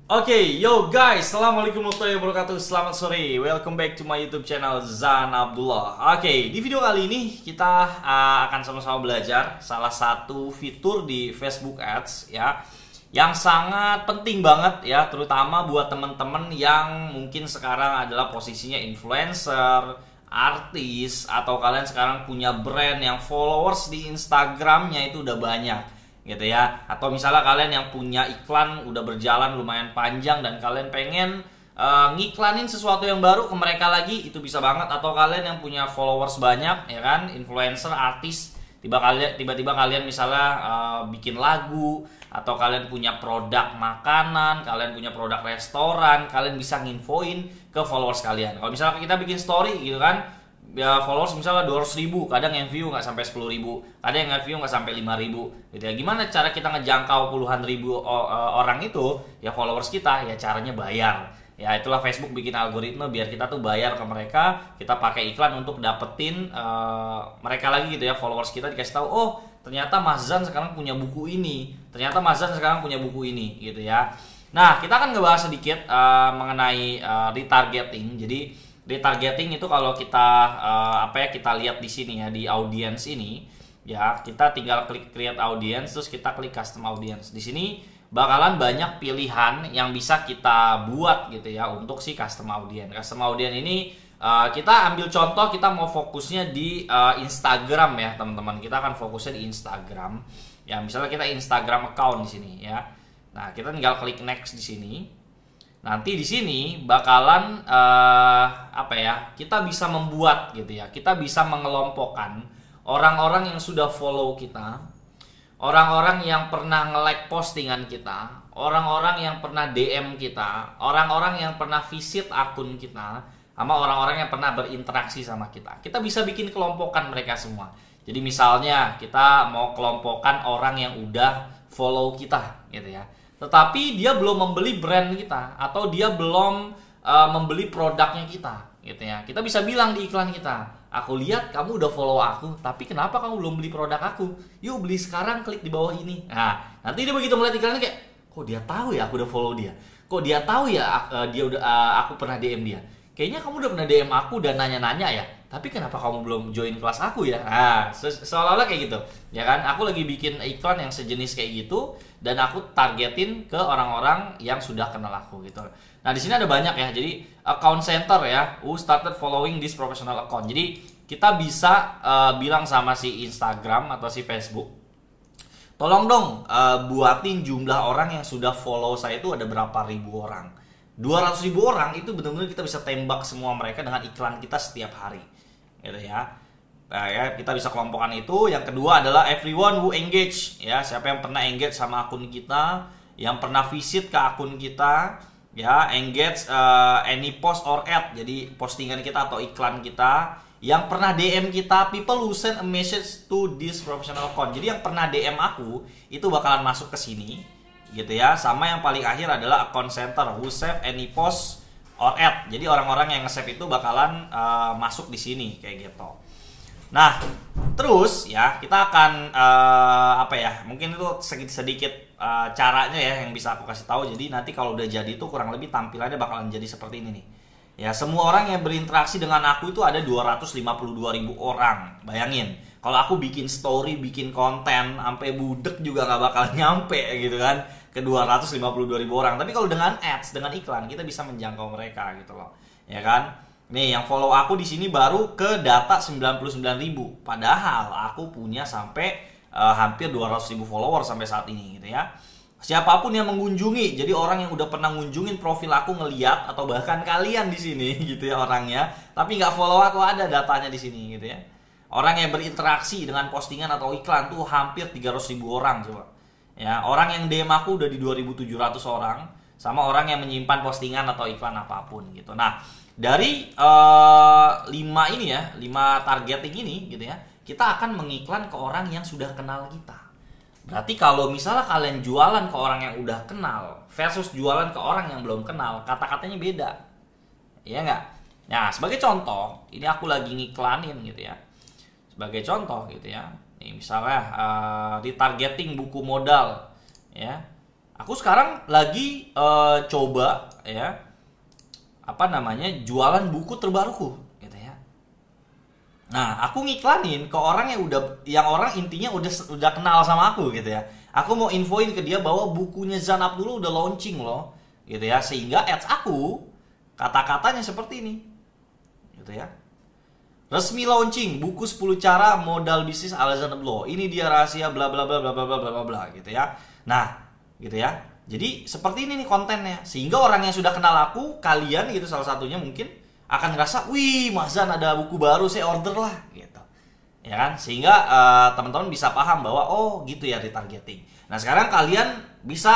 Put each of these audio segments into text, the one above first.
Oke, yo guys, assalamualaikum warahmatullahi wabarakatuh. Selamat sore, welcome back to my YouTube channel Zan Abdullah. Oke, di video kali ini kita akan sama-sama belajar salah satu fitur di Facebook Ads ya, yang sangat penting banget ya, terutama buat teman-teman yang mungkin sekarang adalah posisinya influencer, artis, atau kalian sekarang punya brand yang followers di Instagramnya itu udah banyak gitu ya, atau misalnya kalian yang punya iklan udah berjalan lumayan panjang dan kalian pengen ngiklanin sesuatu yang baru ke mereka lagi, itu bisa banget. Atau kalian yang punya followers banyak ya kan, influencer, artis, tiba-tiba kalian misalnya bikin lagu, atau kalian punya produk makanan, kalian punya produk restoran, kalian bisa nginfoin ke followers kalian. Kalau misalnya kita bikin story gitu kan, ya followers misalnya 200.000, kadang yang view nggak sampai 10.000, kadang yang view nggak sampai 5.000 gitu ya. Gimana cara kita ngejangkau puluhan ribu orang itu? Ya followers kita, ya caranya bayar. Ya itulah Facebook bikin algoritma biar kita tuh bayar ke mereka, kita pakai iklan untuk dapetin mereka lagi gitu ya. Followers kita dikasih tahu, oh ternyata Mas Zan sekarang punya buku ini, ternyata Mas Zan sekarang punya buku ini gitu ya. Nah, kita akan ngebahas sedikit mengenai retargeting. Jadi retargeting itu kalau kita kita lihat di sini ya, di audience ini ya, kita tinggal klik create audience, terus kita klik custom audience. Di sini bakalan banyak pilihan yang bisa kita buat gitu ya untuk si custom audience. Custom audience ini kita ambil contoh, kita mau fokusnya di Instagram ya teman-teman. Kita akan fokusnya di Instagram. Ya misalnya kita Instagram account di sini ya. Nah, kita tinggal klik next di sini. Nanti di sini bakalan kita bisa membuat gitu ya. Kita bisa mengelompokkan orang-orang yang sudah follow kita, orang-orang yang pernah nge-like postingan kita, orang-orang yang pernah DM kita, orang-orang yang pernah visit akun kita, sama orang-orang yang pernah berinteraksi sama kita. Kita bisa bikin kelompokan mereka semua. Jadi misalnya kita mau kelompokkan orang yang udah follow kita gitu ya, tetapi dia belum membeli brand kita, atau dia belum membeli produknya kita gitu ya. Kita bisa bilang di iklan kita, aku lihat kamu udah follow aku, tapi kenapa kamu belum beli produk aku? Yuk beli sekarang, klik di bawah ini. Nah, nanti dia begitu melihat iklannya kayak, kok dia tahu ya aku udah follow dia? Kok dia tahu ya aku pernah DM dia? Kayaknya kamu udah pernah DM aku dan nanya-nanya ya, tapi kenapa kamu belum join kelas aku ya? Nah, seolah-olah kayak gitu ya kan. Aku lagi bikin iklan yang sejenis kayak gitu, dan aku targetin ke orang-orang yang sudah kenal aku gitu. Nah, di sini ada banyak ya. Jadi account center ya, who started following this professional account. Jadi kita bisa bilang sama si Instagram atau si Facebook, tolong dong buatin jumlah orang yang sudah follow saya itu ada berapa ribu orang. 200.000 orang itu benar-benar kita bisa tembak semua mereka dengan iklan kita setiap hari gitu ya. Nah, ya kita bisa kelompokkan itu. Yang kedua adalah everyone who engage ya, siapa yang pernah engage sama akun kita, yang pernah visit ke akun kita ya, engage any post or ad, jadi postingan kita atau iklan kita, yang pernah DM kita, people who send a message to this professional account. Jadi yang pernah DM aku itu bakalan masuk ke sini gitu ya. Sama yang paling akhir adalah account center who save any post or ad. Jadi orang-orang yang nge-save itu bakalan masuk di sini kayak gitu. Nah, terus ya kita akan mungkin itu sedikit caranya ya yang bisa aku kasih tahu. Jadi nanti kalau udah jadi itu kurang lebih tampilannya bakalan jadi seperti ini nih. Ya, semua orang yang berinteraksi dengan aku itu ada 252.000 orang. Bayangin, kalau aku bikin story, bikin konten, sampai budek juga nggak bakal nyampe gitu kan ke 252.000 orang. Tapi kalau dengan ads, dengan iklan, kita bisa menjangkau mereka gitu loh. Ya kan? Nih, yang follow aku di sini baru ke data 99.000. Padahal aku punya sampai hampir 200.000 follower sampai saat ini gitu ya. Siapapun yang mengunjungi, jadi orang yang udah pernah ngunjungin profil aku ngeliat, atau bahkan kalian di sini gitu ya orangnya, tapi nggak follow aku, ada datanya di sini gitu ya. Orang yang berinteraksi dengan postingan atau iklan tuh hampir 300.000 orang coba. Ya, orang yang DM aku udah di 2.700 orang, sama orang yang menyimpan postingan atau iklan apapun gitu. Nah, dari 5 targeting ini gitu ya, kita akan mengiklan ke orang yang sudah kenal kita. Berarti kalau misalnya kalian jualan ke orang yang udah kenal versus jualan ke orang yang belum kenal, kata-katanya beda. Iya nggak? Nah, sebagai contoh, ini aku lagi ngiklanin gitu ya. Sebagai contoh gitu ya. Nih, misalnya retargeting buku modal ya. Aku sekarang lagi coba ya jualan buku terbaruku gitu ya. Nah, aku ngiklanin ke orang yang orang intinya udah kenal sama aku gitu ya. Aku mau infoin ke dia bahwa bukunya Zan Abdullah udah launching loh gitu ya, sehingga ads aku kata-katanya seperti ini gitu ya. Resmi launching buku 10 cara modal bisnis ala Zan Abdullah. Ini dia rahasia bla bla bla bla bla bla bla bla gitu ya. Nah, gitu ya. Jadi seperti ini nih kontennya. Sehingga orang yang sudah kenal aku, kalian gitu salah satunya mungkin akan ngerasa, "Wih, Mas Zan ada buku baru, saya order lah." gitu. Ya kan? Sehingga teman-teman bisa paham bahwa oh, gitu ya retargeting. Nah, sekarang kalian bisa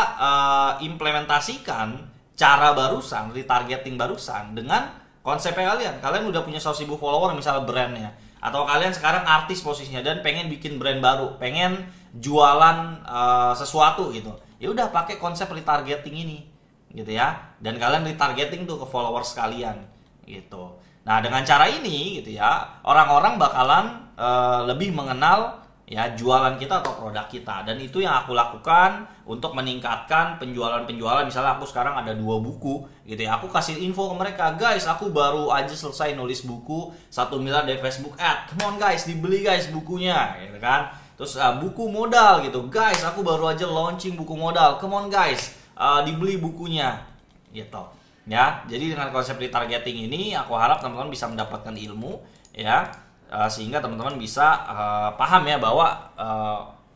implementasikan cara barusan, retargeting barusan dengan konsepnya kalian. Kalian udah punya 100.000 follower misalnya brandnya, atau kalian sekarang artis posisinya dan pengen bikin brand baru, pengen jualan sesuatu gitu. Ya udah pakai konsep retargeting ini gitu ya. Dan kalian retargeting tuh ke followers kalian gitu. Nah, dengan cara ini gitu ya, orang-orang bakalan lebih mengenal ya jualan kita atau produk kita. Dan itu yang aku lakukan untuk meningkatkan penjualan-penjualan. Misalnya aku sekarang ada 2 buku gitu ya, aku kasih info ke mereka, "Guys, aku baru aja selesai nulis buku 1 miliar dari Facebook Ad, come on guys, dibeli guys bukunya," gitu kan. Terus buku modal gitu, "Guys, aku baru aja launching buku modal, come on guys, dibeli bukunya," gitu ya. Jadi dengan konsep retargeting ini aku harap teman-teman bisa mendapatkan ilmu ya, sehingga teman-teman bisa paham ya bahwa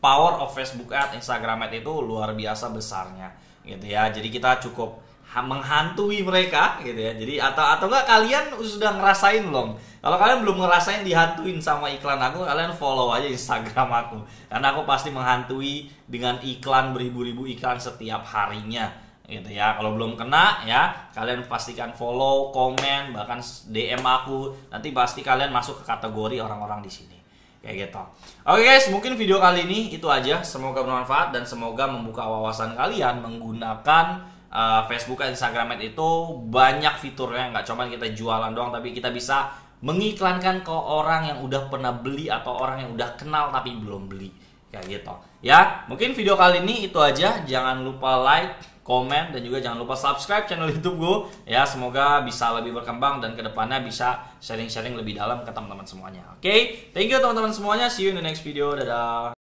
power of Facebook Ad, Instagram Ad itu luar biasa besarnya gitu ya. Jadi kita cukup menghantui mereka gitu ya. Jadi atau enggak kalian sudah ngerasain belum? Kalau kalian belum ngerasain dihantuin sama iklan aku, kalian follow aja Instagram aku. Karena aku pasti menghantui dengan iklan beribu-ribu iklan setiap harinya gitu ya. Kalau belum kena ya, kalian pastikan follow, komen, bahkan DM aku. Nanti pasti kalian masuk ke kategori orang-orang di sini. Kayak gitu. Oke guys, mungkin video kali ini itu aja. Semoga bermanfaat dan semoga membuka wawasan kalian menggunakan Facebook dan Instagram Ad itu banyak fiturnya. Nggak cuma kita jualan doang, tapi kita bisa mengiklankan ke orang yang udah pernah beli atau orang yang udah kenal tapi belum beli. Kayak gitu. Ya, mungkin video kali ini itu aja. Jangan lupa like, komen, dan juga jangan lupa subscribe channel YouTube gue ya. Semoga bisa lebih berkembang dan kedepannya bisa sharing-sharing lebih dalam ke teman-teman semuanya. Oke, thank you teman-teman semuanya. See you in the next video. Dadah.